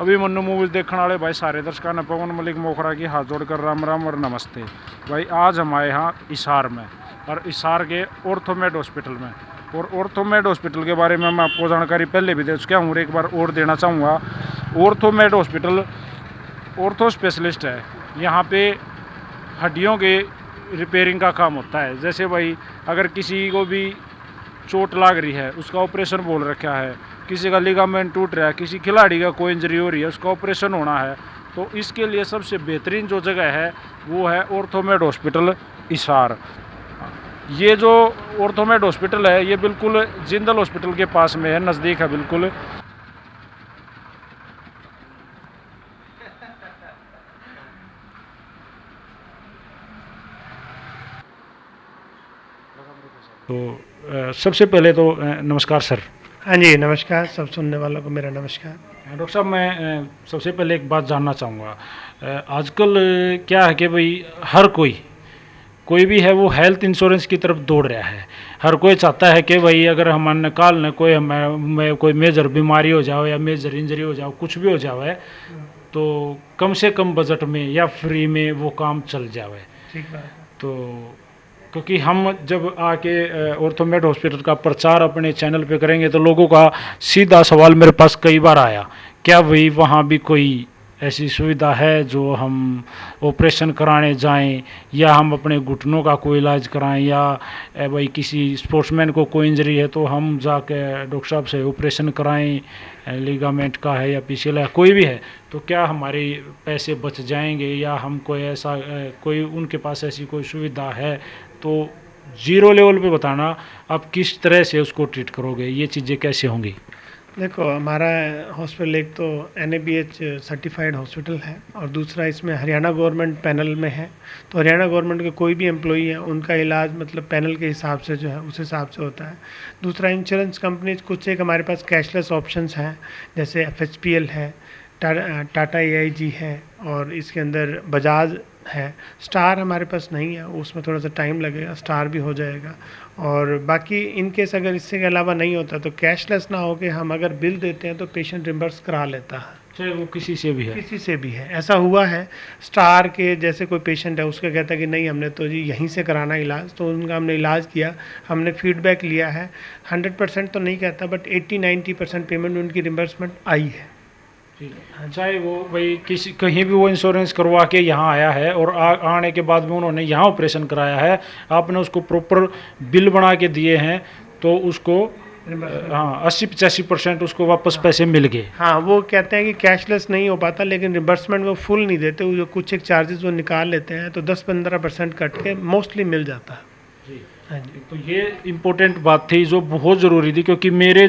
अभी मन्नू मूवीज देखने वाले भाई सारे दर्शकों ने पवन मलिक मोखरा की हाथ जोड़कर राम राम और नमस्ते। भाई आज हमारे यहाँ इसार में और इसार के ऑर्थोमेड हॉस्पिटल में, और ऑर्थोमेड हॉस्पिटल के बारे में मैं आपको जानकारी पहले भी दे चुका हूँ, एक बार और देना चाहूँगा। ऑर्थोमेड हॉस्पिटल ऑर्थो स्पेशलिस्ट है। यहाँ पे हड्डियों के रिपेयरिंग का काम होता है। जैसे भाई अगर किसी को भी चोट लाग रही है, उसका ऑपरेशन बोल रखा है, किसी का लिगामेंट टूट रहा है, किसी खिलाड़ी का कोई इंजरी हो रही है, उसका ऑपरेशन होना है, तो इसके लिए सबसे बेहतरीन जो जगह है वो है ऑर्थोमेड हॉस्पिटल इसार। ये जो ऑर्थोमेड हॉस्पिटल है ये बिल्कुल जिंदल हॉस्पिटल के पास में है, नज़दीक है बिल्कुल। तो सबसे पहले तो नमस्कार सर। हाँ जी नमस्कार, सब सुनने वालों को मेरा नमस्कार। डॉक्टर साहब, मैं सबसे पहले एक बात जानना चाहूँगा। आजकल क्या है कि भाई हर कोई भी है वो हेल्थ इंश्योरेंस की तरफ दौड़ रहा है। हर कोई चाहता है कि भाई अगर हमारे काल ने कोई मेजर बीमारी हो जाओ या मेजर इंजरी हो जाओ, कुछ भी हो जाए, तो कम से कम बजट में या फ्री में वो काम चल जाए। ठीक बात। तो क्योंकि हम जब आके ऑर्थोमेड हॉस्पिटल का प्रचार अपने चैनल पे करेंगे तो लोगों का सीधा सवाल मेरे पास कई बार आया, क्या भाई वहाँ भी कोई ऐसी सुविधा है जो हम ऑपरेशन कराने जाएं, या हम अपने घुटनों का कोई इलाज कराएं, या भाई किसी स्पोर्ट्समैन को कोई इंजरी है तो हम जाके डॉक्टर साहब से ऑपरेशन कराएं, लिगामेंट का है या पीसीएल है, कोई भी है, तो क्या हमारे पैसे बच जाएंगे, या हम कोई उनके पास ऐसी कोई सुविधा है, तो जीरो लेवल पे बताना आप किस तरह से उसको ट्रीट करोगे, ये चीज़ें कैसे होंगी? देखो, हमारा हॉस्पिटल एक तो NABH सर्टिफाइड हॉस्पिटल है और दूसरा इसमें हरियाणा गवर्नमेंट पैनल में है। तो हरियाणा गवर्नमेंट के कोई भी एम्प्लॉई है उनका इलाज मतलब पैनल के हिसाब से जो है उस हिसाब से होता है। दूसरा, इंश्योरेंस कंपनीज कुछ एक हमारे पास कैशलेस ऑप्शंस हैं, जैसे FHPL है, टाटा AIG है, और इसके अंदर बजाज है। स्टार हमारे पास नहीं है, उसमें थोड़ा सा टाइम लगेगा, स्टार भी हो जाएगा। और बाकी इन केस अगर इससे के अलावा नहीं होता तो कैशलेस ना हो के हम अगर बिल देते हैं तो पेशेंट रिम्बर्स करा लेता है, चाहे वो किसी से भी है। किसी से भी है। ऐसा हुआ है, स्टार के जैसे कोई पेशेंट है उसका कहता है कि नहीं हमने तो जी यहीं से कराना इलाज, तो उनका हमने इलाज किया, हमने फीडबैक लिया है। 100% तो नहीं कहता बट 80-90% पेमेंट उनकी रिम्बर्समेंट आई है। चाहे वो भाई कहीं भी वो इंश्योरेंस करवा के यहाँ आया है और आने के बाद में उन्होंने यहाँ ऑपरेशन कराया है, आपने उसको प्रॉपर बिल बना के दिए हैं, तो उसको हाँ 80-85% उसको वापस पैसे मिल गए। हाँ, वो कहते हैं कि कैशलेस नहीं हो पाता, लेकिन रिम्बर्समेंट वो फुल नहीं देते, वो जो कुछ एक चार्जेस वो निकाल लेते हैं, तो 10-15% कट के मोस्टली मिल जाता है। हाँ जी। तो ये इम्पोर्टेंट बात थी जो बहुत ज़रूरी थी, क्योंकि मेरे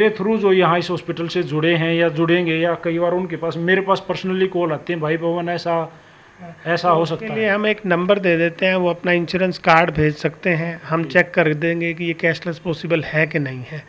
थ्रू जो यहाँ इस हॉस्पिटल से जुड़े हैं या जुड़ेंगे, या कई बार उनके पास मेरे पास पर्सनली कॉल आते हैं, भाई पवन ऐसा हो सकता है। इसके लिए हम एक नंबर दे देते हैं, वो अपना इंश्योरेंस कार्ड भेज सकते हैं, हम चेक कर देंगे कि ये कैशलेस पॉसिबल है कि नहीं है।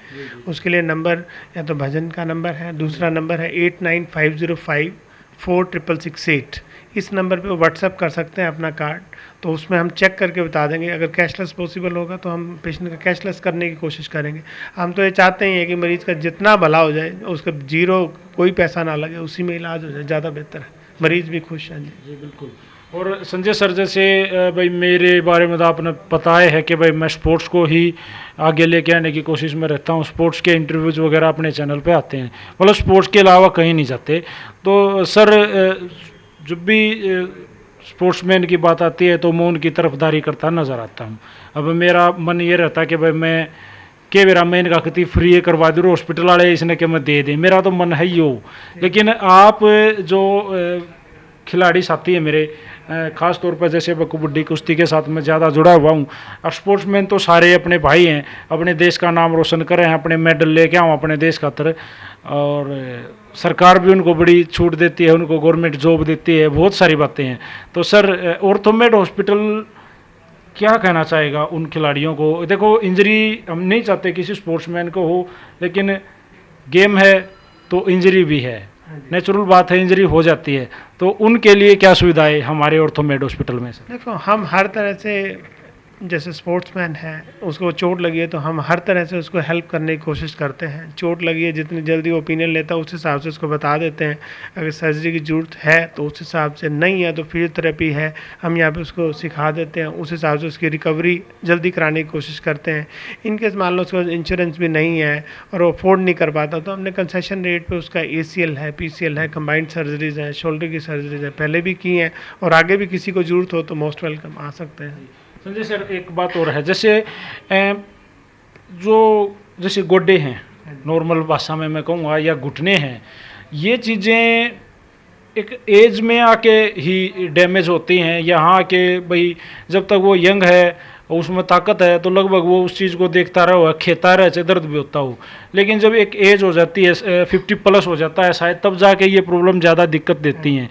उसके लिए नंबर या तो भजन का नंबर है, दूसरा नंबर है 8950546668। इस नंबर पे वो व्हाट्सअप कर सकते हैं अपना कार्ड, तो उसमें हम चेक करके बता देंगे। अगर कैशलेस पॉसिबल होगा तो हम पेशेंट का कैशलेस करने की कोशिश करेंगे। हम तो ये चाहते ही हैं कि मरीज़ का जितना भला हो जाए, उसका जीरो कोई पैसा ना लगे, उसी में इलाज हो जाए, ज़्यादा बेहतर है, मरीज़ भी खुश हैं। जी बिल्कुल। और संजय सर, जैसे भाई मेरे बारे में तो आपने पता है कि भाई मैं स्पोर्ट्स को ही आगे लेके आने की कोशिश में रहता हूँ। स्पोर्ट्स के इंटरव्यूज़ वगैरह अपने चैनल पे आते हैं, मतलब स्पोर्ट्स के अलावा कहीं नहीं जाते। तो सर जब भी स्पोर्ट्समैन की बात आती है तो मैं उनकी तरफदारी करता नज़र आता हूँ। अब मेरा मन ये रहता है कि भाई मैं इनका कति फ्री है करवा दूँ, हॉस्पिटल वाले इसने कि मैं दे दें, मेरा तो मन है ही हो। लेकिन आप जो खिलाड़ी साथी है मेरे, ख़ास तौर पर जैसे मैं कबड्डी कुश्ती के साथ मैं ज़्यादा जुड़ा हुआ हूँ, और स्पोर्ट्समैन तो सारे अपने भाई हैं, अपने देश का नाम रोशन कर रहे हैं, अपने मेडल लेके आऊँ अपने देश खातर, और सरकार भी उनको बड़ी छूट देती है, उनको गवर्नमेंट जॉब देती है, बहुत सारी बातें हैं। तो सर ऑर्थोमेड हॉस्पिटल क्या कहना चाहेगा उन खिलाड़ियों को? देखो, इंजरी हम नहीं चाहते किसी स्पोर्ट्समैन को हो, लेकिन गेम है तो इंजरी भी है, नेचुरल बात है, इंजरी हो जाती है, तो उनके लिए क्या सुविधाएं हमारे ऑर्थोमेड हॉस्पिटल में? सर देखो, हम हर तरह से जैसे स्पोर्ट्समैन है, उसको चोट लगी है तो हम हर तरह से उसको हेल्प करने की कोशिश करते हैं। चोट लगी है, जितनी जल्दी ओपिनियन लेता है उस हिसाब से उसको बता देते हैं। अगर सर्जरी की ज़रूरत है तो उस हिसाब से, नहीं है तो फिजियोथेरेपी है, हम यहाँ पे उसको सिखा देते हैं। उस हिसाब से उसकी रिकवरी जल्दी कराने की कोशिश करते हैं। इनकेस मान लो उसको इंश्योरेंस भी नहीं है और वो अफोर्ड नहीं कर पाता तो हमने कंसेशन रेट पे उसका ACL है, PCL है, कंबाइंड सर्जरीज हैं, शोल्डर की सर्जरीज है, पहले भी की हैं और आगे भी किसी को ज़रूरत हो तो मोस्ट वेलकम आ सकते हैं। संजय सर, एक बात और है, जैसे जो जैसे गोड्डे हैं, नॉर्मल भाषा में मैं कहूँगा, या घुटने हैं, ये चीज़ें एक एज में आके ही डैमेज होती हैं। यहाँ आके भाई जब तक वो यंग है, उसमें ताकत है, तो लगभग वो उस चीज़ को देखता रहे, खेता रहे, चाहे दर्द भी होता हो। लेकिन जब एक एज हो जाती है, 50+ हो जाता है शायद, तब जाके ये प्रॉब्लम ज़्यादा दिक्कत देती हैं।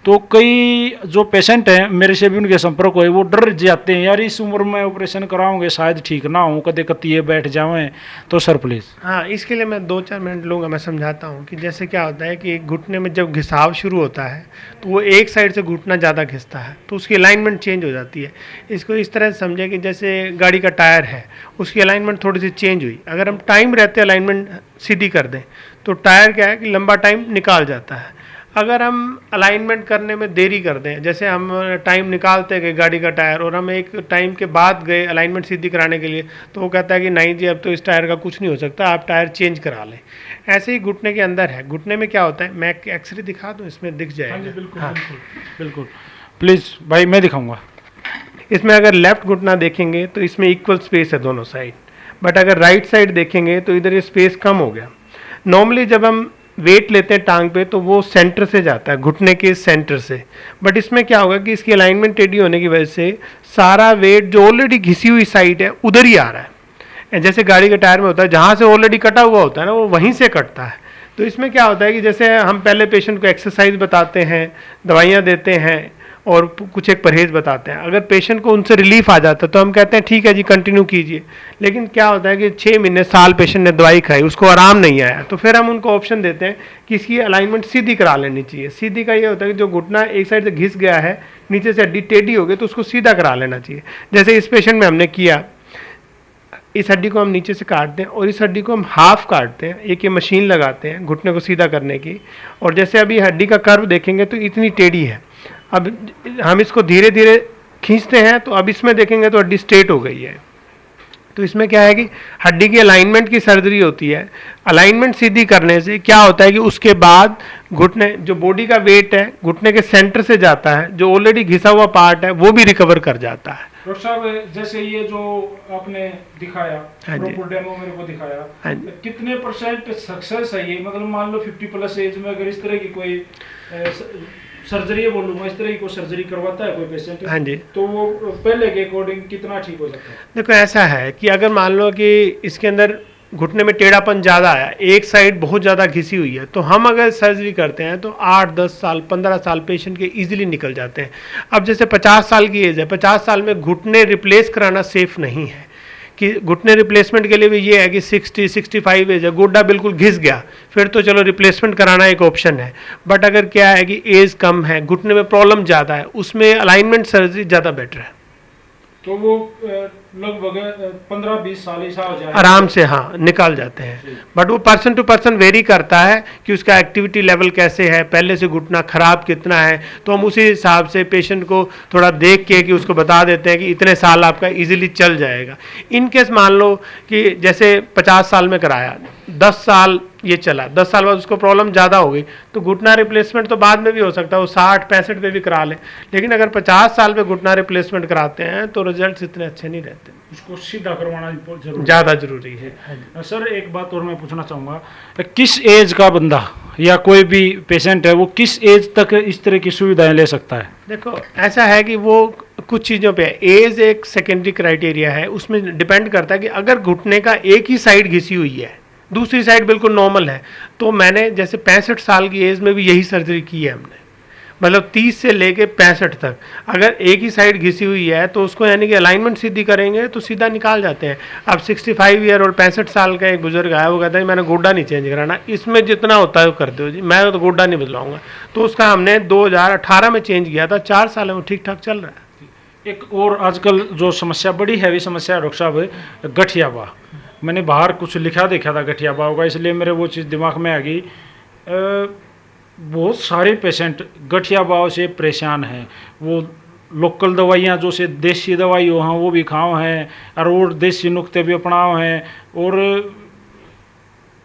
तो कई जो पेशेंट हैं, मेरे से भी उनके संपर्क हुए, वो डर जाते हैं, यार इस उम्र में ऑपरेशन कराओगे शायद ठीक ना हो, कदे कतिए बैठ जावें। तो सर प्लीज़। हाँ, इसके लिए मैं 2-4 मिनट लूँगा। मैं समझाता हूँ कि जैसे क्या होता है कि घुटने में जब घिसाव शुरू होता है तो वो एक साइड से घुटना ज़्यादा घिसता है तो उसकी अलाइनमेंट चेंज हो जाती है। इसको इस तरह से समझें कि जैसे गाड़ी का टायर है, उसकी अलाइनमेंट थोड़ी सी चेंज हुई, अगर हम टाइम रहते अलाइनमेंट सीधी कर दें तो टायर क्या है कि लंबा टाइम निकाल जाता है। अगर हम अलाइनमेंट करने में देरी कर दें, जैसे हम टाइम निकालते गए गाड़ी का टायर और हम एक टाइम के बाद गए अलाइनमेंट सीधी कराने के लिए, तो वो कहता है कि नहीं जी अब तो इस टायर का कुछ नहीं हो सकता, आप टायर चेंज करा लें। ऐसे ही घुटने के अंदर है। घुटने में क्या होता है, मैं एक्सरे दिखा दूँ, इसमें दिख जाएगा। हाँ जी, बिल्कुल, हाँ, बिल्कुल बिल्कुल, प्लीज़ भाई मैं दिखाऊंगा। इसमें अगर लेफ्ट घुटना देखेंगे तो इसमें इक्वल स्पेस है दोनों साइड, बट अगर राइट साइड देखेंगे तो इधर ये स्पेस कम हो गया। नॉर्मली जब हम वेट लेते हैं टांग पे तो वो सेंटर से जाता है, घुटने के सेंटर से, बट इसमें क्या होगा कि इसकी अलाइनमेंट टेढ़ी होने की वजह से सारा वेट जो ऑलरेडी घिसी हुई साइड है उधर ही आ रहा है। जैसे गाड़ी के टायर में होता है, जहाँ से ऑलरेडी कटा हुआ होता है ना, वो वहीं से कटता है। तो इसमें क्या होता है कि जैसे हम पहले पेशेंट को एक्सरसाइज बताते हैं, दवाइयाँ देते हैं और कुछ एक परहेज बताते हैं। अगर पेशेंट को उनसे रिलीफ आ जाता है तो हम कहते हैं ठीक है जी कंटिन्यू कीजिए। लेकिन क्या होता है कि 6 महीने साल पेशेंट ने दवाई खाई, उसको आराम नहीं आया, तो फिर हम उनको ऑप्शन देते हैं कि इसकी अलाइनमेंट सीधी करा लेनी चाहिए। सीधी का ये होता है कि जो घुटना एक साइड से घिस गया है, नीचे से हड्डी टेढ़ी हो गई, तो उसको सीधा करा लेना चाहिए। जैसे इस पेशेंट में हमने किया, इस हड्डी को हम नीचे से काटते हैं और इस हड्डी को हम हाफ काटते हैं। एक ये मशीन लगाते हैं घुटने को सीधा करने की, और जैसे अभी हड्डी का कर्व देखेंगे तो इतनी टेढ़ी है। अब हम इसको धीरे धीरे खींचते हैं तो अब इसमें देखेंगे तो हड्डी स्ट्रेट हो गई है। तो इसमें क्या है कि हड्डी की अलाइनमेंट की सर्जरी होती है। अलाइनमेंट सीधी करने से क्या होता है कि उसके बाद घुटने, जो बॉडी का वेट है घुटने के सेंटर से जाता है, जो ऑलरेडी घिसा हुआ पार्ट है वो भी रिकवर कर जाता है। डॉक्टर साहब, जैसे ये जो आपने दिखाया, हाँ जी, प्रॉपर डेमो मेरे को दिखाया, हाँ जी, कितने परसेंट सक्सेस है ये? मतलब मान लो 50+ एज में अगर इस तरह की कोई सर्जरी बोलूँगा, इस तरह की कोई सर्जरी करवाता है कोई पेशेंट, हाँ जी, तो वो पहले के अकॉर्डिंग कितना ठीक हो जाता है? देखो ऐसा है कि अगर मान लो कि इसके अंदर घुटने में टेढ़ापन ज़्यादा आया, एक साइड बहुत ज़्यादा घिसी हुई है, तो हम अगर सर्जरी करते हैं तो 8-10 साल 15 साल पेशेंट के इजीली निकल जाते हैं। अब जैसे 50 साल की एज है, 50 साल में घुटने रिप्लेस कराना सेफ नहीं है। कि घुटने रिप्लेसमेंट के लिए भी ये है कि 60-65 एज है, गोड्डा बिल्कुल घिस गया, फिर तो चलो रिप्लेसमेंट कराना एक ऑप्शन है। बट अगर क्या है कि एज कम है, घुटने में प्रॉब्लम ज़्यादा है, उसमें अलाइनमेंट सर्जरी ज़्यादा बेटर है। तो वो लगभग 15-20 साल ऐसा हो जाए आराम से हाँ निकाल जाते हैं। बट वो पर्सन टू पर्सन वेरी करता है कि उसका एक्टिविटी लेवल कैसे है, पहले से घुटना खराब कितना है, तो हम उसी हिसाब से पेशेंट को थोड़ा देख के कि उसको बता देते हैं कि इतने साल आपका इजीली चल जाएगा। इन केस मान लो कि जैसे 50 साल में कराया, 10 साल ये चला, 10 साल बाद उसको प्रॉब्लम ज़्यादा हो गई, तो घुटना रिप्लेसमेंट तो बाद में भी हो सकता है, वो 60-65 पे भी करा ले। लेकिन अगर 50 साल पे घुटना रिप्लेसमेंट कराते हैं तो रिजल्ट इतने अच्छे नहीं रहते। उसको सीधा करवाना ज़्यादा जरूरी है। सर एक बात और मैं पूछना चाहूँगा, किस एज का बंदा या कोई भी पेशेंट है वो किस एज तक इस तरह की सुविधाएं ले सकता है? देखो ऐसा है कि वो कुछ चीज़ों पे एज एक सेकेंडरी क्राइटेरिया है, उसमें डिपेंड करता है कि अगर घुटने का एक ही साइड घिसी हुई है, दूसरी साइड बिल्कुल नॉर्मल है, तो मैंने जैसे 65 साल की एज में भी यही सर्जरी की है हमने, मतलब 30 से लेके 65 तक। अगर एक ही साइड घिसी हुई है तो उसको यानी कि अलाइनमेंट सीधी करेंगे तो सीधा निकाल जाते हैं। अब 65 ईयर और 65 साल का एक बुजुर्ग आया, वो कहता है मैंने गोड्डा नहीं चेंज कराना, इसमें जितना होता है वो कर दो जी, मैं तो गोड्डा नहीं बदलाऊंगा। तो उसका हमने 2018 में चेंज किया था, 4 साल में वो ठीक ठाक चल रहा है। एक और आजकल जो समस्या बड़ी हैवी समस्या है डॉक्टर साहब, गठिया बाह। मैंने बाहर कुछ लिखा देखा था गठिया बाह का, इसलिए मेरे वो चीज़ दिमाग में आ गई। बहुत सारे पेशेंट गठिया बाह से परेशान हैं। वो लोकल दवाइयाँ जो से देसी दवाई हो हैं वो भी खाओ हैं, और देसी नुक्ते भी अपनाओ हैं, और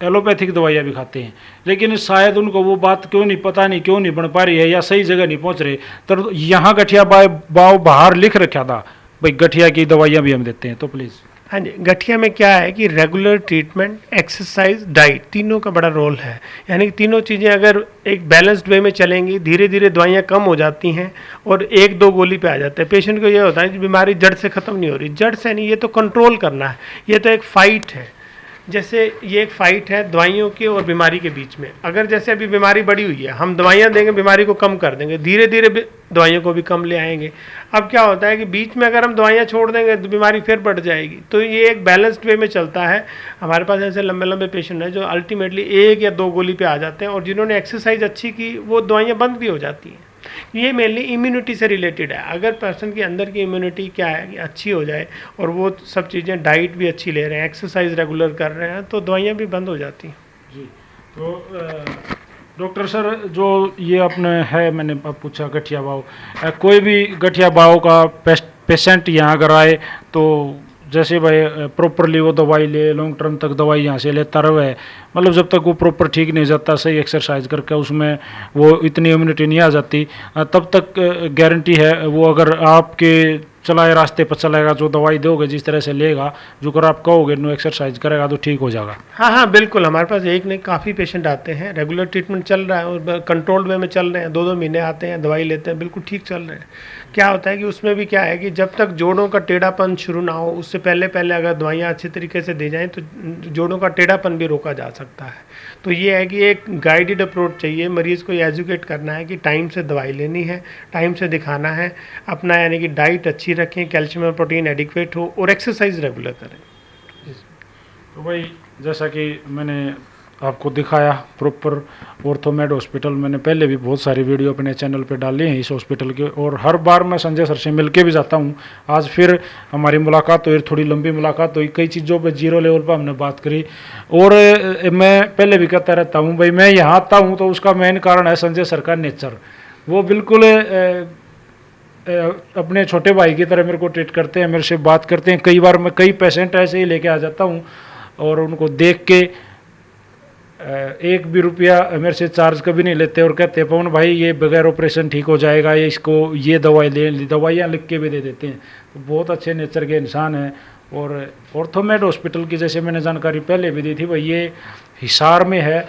एलोपैथिक दवाइयाँ भी खाते हैं, लेकिन शायद उनको वो बात क्यों नहीं, पता नहीं क्यों नहीं बन पा रही है, या सही जगह नहीं पहुंच रहे। तो यहाँ गठिया बाव बाहर लिख रखा था भाई गठिया की दवाइयाँ भी हम देते हैं, तो प्लीज़। हाँ जी, गठिया में क्या है कि रेगुलर ट्रीटमेंट, एक्सरसाइज, डाइट, तीनों का बड़ा रोल है। यानी कि तीनों चीज़ें अगर एक बैलेंस्ड वे में चलेंगी, धीरे धीरे दवाइयाँ कम हो जाती हैं और एक दो गोली पे आ जाते हैं। पेशेंट को ये होता है कि बीमारी जड़ से ख़त्म नहीं हो रही, जड़ से नहीं, ये तो कंट्रोल करना है, ये तो एक फाइट है। जैसे ये एक फाइट है दवाइयों की और बीमारी के बीच में। अगर जैसे अभी बीमारी बढ़ी हुई है, हम दवाइयाँ देंगे, बीमारी को कम कर देंगे, धीरे धीरे दवाइयों को भी कम ले आएंगे। अब क्या होता है कि बीच में अगर हम दवाइयाँ छोड़ देंगे तो बीमारी फिर बढ़ जाएगी। तो ये एक बैलेंस्ड वे में चलता है। हमारे पास ऐसे लंबे लंबे पेशेंट हैं जो अल्टीमेटली एक या दो गोली पे आ जाते हैं, और जिन्होंने एक्सरसाइज अच्छी की वो दवाइयाँ बंद भी हो जाती हैं। ये मेनली इम्यूनिटी से रिलेटेड है। अगर पर्सन के अंदर की इम्यूनिटी क्या है कि अच्छी हो जाए, और वो सब चीज़ें, डाइट भी अच्छी ले रहे हैं, एक्सरसाइज रेगुलर कर रहे हैं, तो दवाइयाँ भी बंद हो जाती हैं। जी, तो डॉक्टर सर, जो ये आपने है, मैंने अब पूछा गठिया बाव, कोई भी गठिया बाव का पेशेंट यहाँ अगर आए तो जैसे भाई प्रॉपरली वो दवाई ले, लॉन्ग टर्म तक दवाई यहाँ से लेता रहे, मतलब जब तक वो प्रॉपर ठीक नहीं जाता, सही एक्सरसाइज करके उसमें वो इतनी इम्यूनिटी नहीं आ जाती, तब तक गारंटी है वो अगर आपके चलाए रास्ते पर चलेगा, जो दवाई दोगे जिस तरह से लेगा, जो कर आप कहोगे नो एक्सरसाइज करेगा तो ठीक हो जाएगा। हाँ हाँ बिल्कुल, हमारे पास एक नहीं काफ़ी पेशेंट आते हैं, रेगुलर ट्रीटमेंट चल रहा है और कंट्रोल्ड वे में चल रहे हैं, 2-2 महीने आते हैं, दवाई लेते हैं, बिल्कुल ठीक चल रहे हैं। क्या होता है कि उसमें भी क्या है कि जब तक जोड़ों का टेढ़ापन शुरू ना हो, उससे पहले पहले अगर दवाइयाँ अच्छे तरीके से दी जाएँ तो जोड़ों का टेढ़ापन भी रोका जा सकता है। तो ये है कि एक गाइडेड अप्रोच चाहिए, मरीज़ को एजुकेट करना है कि टाइम से दवाई लेनी है, टाइम से दिखाना है अपना, यानी कि डाइट अच्छी रखें, कैल्शियम और प्रोटीन एडिक्वेट हो, और एक्सरसाइज रेगुलर करें। तो भाई जैसा कि मैंने आपको दिखाया प्रॉपर ऑर्थोमेड हॉस्पिटल, मैंने पहले भी बहुत सारी वीडियो अपने चैनल पे डाली हैं इस हॉस्पिटल के, और हर बार मैं संजय सर से मिलके भी जाता हूँ। आज फिर हमारी मुलाकात हुई, थोड़ी लंबी मुलाकात हुई, कई चीज़ों पे जीरो लेवल पर हमने बात करी। और मैं पहले भी कहता रहता हूँ भाई, मैं यहाँ आता हूँ तो उसका मेन कारण है संजय सर का नेचर। वो बिल्कुल अपने छोटे भाई की तरह मेरे को ट्रीट करते हैं, मेरे से बात करते हैं। कई बार मैं कई पेशेंट ऐसे ही लेके आ जाता हूँ और उनको देख के एक भी रुपया मेरे से चार्ज कभी नहीं लेते, और कहते हैं पवन भाई ये बगैर ऑपरेशन ठीक हो जाएगा, ये इसको ये दवाई ले, दवाइयाँ लिख के भी दे देते हैं। तो बहुत अच्छे नेचर के इंसान हैं। और ऑर्थोमेड हॉस्पिटल की जैसे मैंने जानकारी पहले भी दी थी भाई, ये हिसार में है।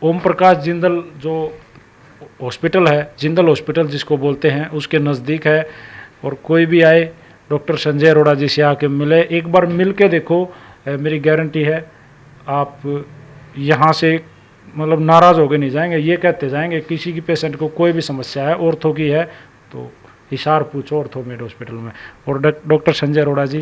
ओम प्रकाश जिंदल जो हॉस्पिटल है, जिंदल हॉस्पिटल जिसको बोलते हैं, उसके नज़दीक है। और कोई भी आए डॉक्टर संजय अरोड़ा जी से आके मिले, एक बार मिल के देखो, मेरी गारंटी है आप यहाँ से मतलब नाराज़ होके नहीं जाएंगे। ये कहते जाएंगे किसी की पेशेंट को कोई भी समस्या है, ऑर्थो की है तो हिसार पूछो ऑर्थोमेड हॉस्पिटल में। और doctor Sanjay Arora ji,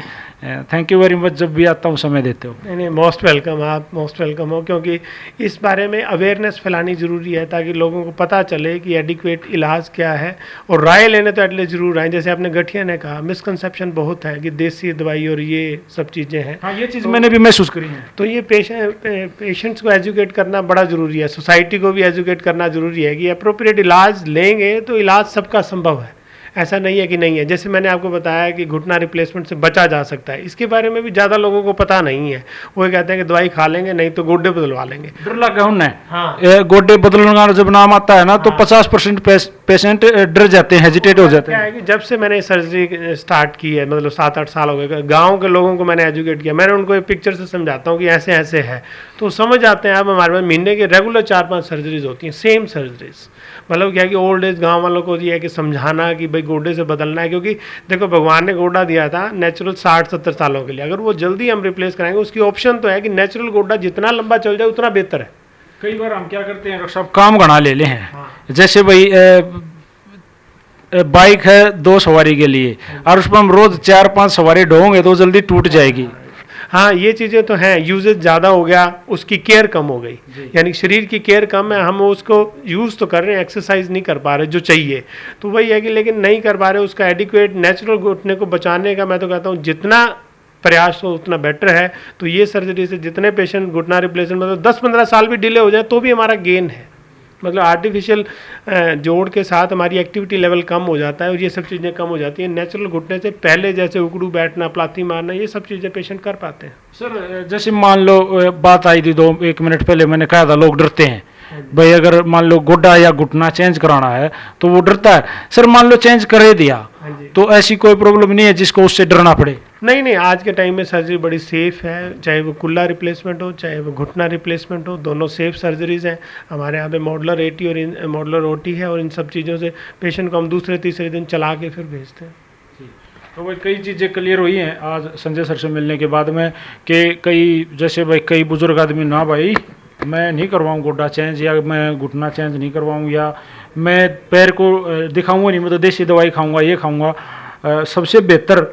thank you very much, जब भी आता हूँ समय देते हो। नहीं, मोस्ट वेलकम, आप मोस्ट वेलकम हो, क्योंकि इस बारे में अवेयरनेस फैलानी ज़रूरी है ताकि लोगों को पता चले कि एडिक्वेट इलाज क्या है, और राय लेने तो एटलीस्ट ज़रूर आए। जैसे आपने गठिया ने कहा, मिसकंसेप्शन बहुत है कि देसी दवाई और ये सब चीज़ें हैं। हाँ, ये चीज़ मैंने भी महसूस करी है। तो ये पेशेंट्स को एजुकेट करना बड़ा ज़रूरी है, सोसाइटी को भी एजुकेट करना ज़रूरी है कि अप्रोप्रिएट इलाज लेंगे तो इलाज सबका संभव है, ऐसा नहीं है कि नहीं है। जैसे मैंने आपको बताया कि घुटना रिप्लेसमेंट से बचा जा सकता है, इसके बारे में भी ज़्यादा लोगों को पता नहीं है। वो कहते हैं कि दवाई खा लेंगे, नहीं तो गोड्डे बदलवा लेंगे। डर लगा उन्हें। हाँ, गोड्डे बदलने का जब नाम आता है ना, तो 50% पेशेंट डर जाते हैं, हेजिटेट हो जाते क्या हैं। है कि जब से मैंने सर्जरी स्टार्ट की है, मतलब 7-8 साल हो गए, गांव के लोगों को मैंने एजुकेट किया, मैंने उनको एक पिक्चर से समझाता हूँ कि ऐसे ऐसे है, तो समझ आते हैं। अब हमारे पास महीने के रेगुलर 4-5 सर्जरीज होती हैं, सेम सर्जरीज। मतलब क्या है कि ओल्ड एज गांव वालों को ये है कि समझाना कि भाई गोड्डे से बदलना है, क्योंकि देखो भगवान ने गोड्डा दिया था नेचुरल 60-70 सालों के लिए, अगर वो जल्दी हम रिप्लेस कराएंगे, उसकी ऑप्शन तो है कि नेचुरल गोड्डा जितना लंबा चल जाए उतना बेहतर है। कई बार हम क्या करते हैं डॉक्टर साहब, काम घना ले हैं। हाँ। जैसे भाई बाइक है 2 सवारी के लिए, और उसमें हम रोज 4-5 सवारी ढोंगे तो जल्दी टूट जाएगी। हाँ ये चीज़ें तो हैं, यूजेज ज़्यादा हो गया, उसकी केयर कम हो गई, यानी शरीर की केयर कम है, हम उसको यूज़ तो कर रहे हैं, एक्सरसाइज नहीं कर पा रहे जो चाहिए, तो वही है कि लेकिन नहीं कर पा रहे उसका एडिक्वेट नेचुरल घुटने को बचाने का मैं तो कहता हूँ जितना प्रयास हो उतना बेटर है। तो ये सर्जरी से जितने पेशेंट घुटना रिप्लेसमेंट मतलब 10-15 साल भी डिले हो जाए तो भी हमारा गेन है, मतलब आर्टिफिशियल जोड़ के साथ हमारी एक्टिविटी लेवल कम हो जाता है और ये सब चीज़ें कम हो जाती हैं। नेचुरल घुटने से पहले जैसे उकड़ू बैठना, प्लाथी मारना, ये सब चीज़ें पेशेंट कर पाते हैं। सर जैसे मान लो बात आई थी 1 मिनट पहले, मैंने कहा था लोग डरते हैं भाई, अगर मान लो गोड्डा या घुटना चेंज कराना है तो वो डरता है। सर मान लो चेंज करे दिया तो ऐसी कोई प्रॉब्लम नहीं है जिसको उससे डरना पड़े? नहीं नहीं, आज के टाइम में सर्जरी बड़ी सेफ है, चाहे वो कुल्ला रिप्लेसमेंट हो चाहे वो घुटना रिप्लेसमेंट हो, दोनों सेफ सर्जरीज हैं। हमारे यहाँ पे मॉडलर एटी और मॉडलर ओटी है और इन सब चीज़ों से पेशेंट को हम दूसरे तीसरे दिन चला के फिर भेजते हैं। तो भाई कई चीज़ें क्लियर हुई हैं आज संजय सर से मिलने के बाद में कि कई जैसे भाई कई बुजुर्ग आदमी ना भाई मैं नहीं करवाऊँ गोड्डा चेंज या मैं घुटना चेंज नहीं करवाऊँ या मैं पैर को दिखाऊंगा नहीं, मैं तो देसी दवाई खाऊंगा ये खाऊंगा। सबसे बेहतर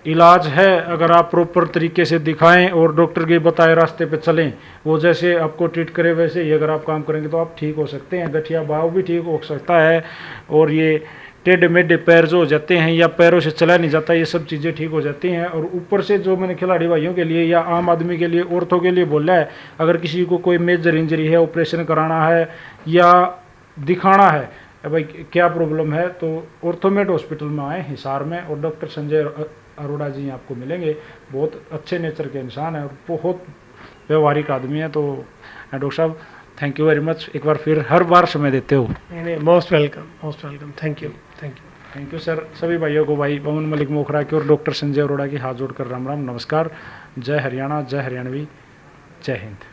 इलाज है अगर आप प्रॉपर तरीके से दिखाएं और डॉक्टर के बताए रास्ते पे चलें, वो जैसे आपको ट्रीट करे वैसे ही अगर आप काम करेंगे तो आप ठीक हो सकते हैं। गठिया भाव भी ठीक हो सकता है और ये टेढ़े मेढ़े पैर जो हो जाते हैं या पैरों से चला नहीं जाता, ये सब चीज़ें ठीक हो जाती हैं। और ऊपर से जो मैंने खिलाड़ी भाइयों के लिए या आम आदमी के लिए, औरतों के लिए बोला है, अगर किसी को कोई मेजर इंजरी है, ऑपरेशन कराना है या दिखाना है भाई क्या प्रॉब्लम है, तो ऑर्थोमेड हॉस्पिटल में आए हिसार में और डॉक्टर संजय अरोड़ा जी आपको मिलेंगे। बहुत अच्छे नेचर के इंसान हैं और बहुत व्यवहारिक आदमी है। तो डॉक्टर साहब थैंक यू वेरी मच, एक बार फिर हर बार समय देते हो। Most welcome, thank you thank you sir. सभी भाइयों को भाई पवन मलिक मोखरा की और डॉक्टर संजय अरोड़ा की हाथ जोड़कर राम राम, नमस्कार। जय हरियाणा, जय हरियाणवी, जय हिंद।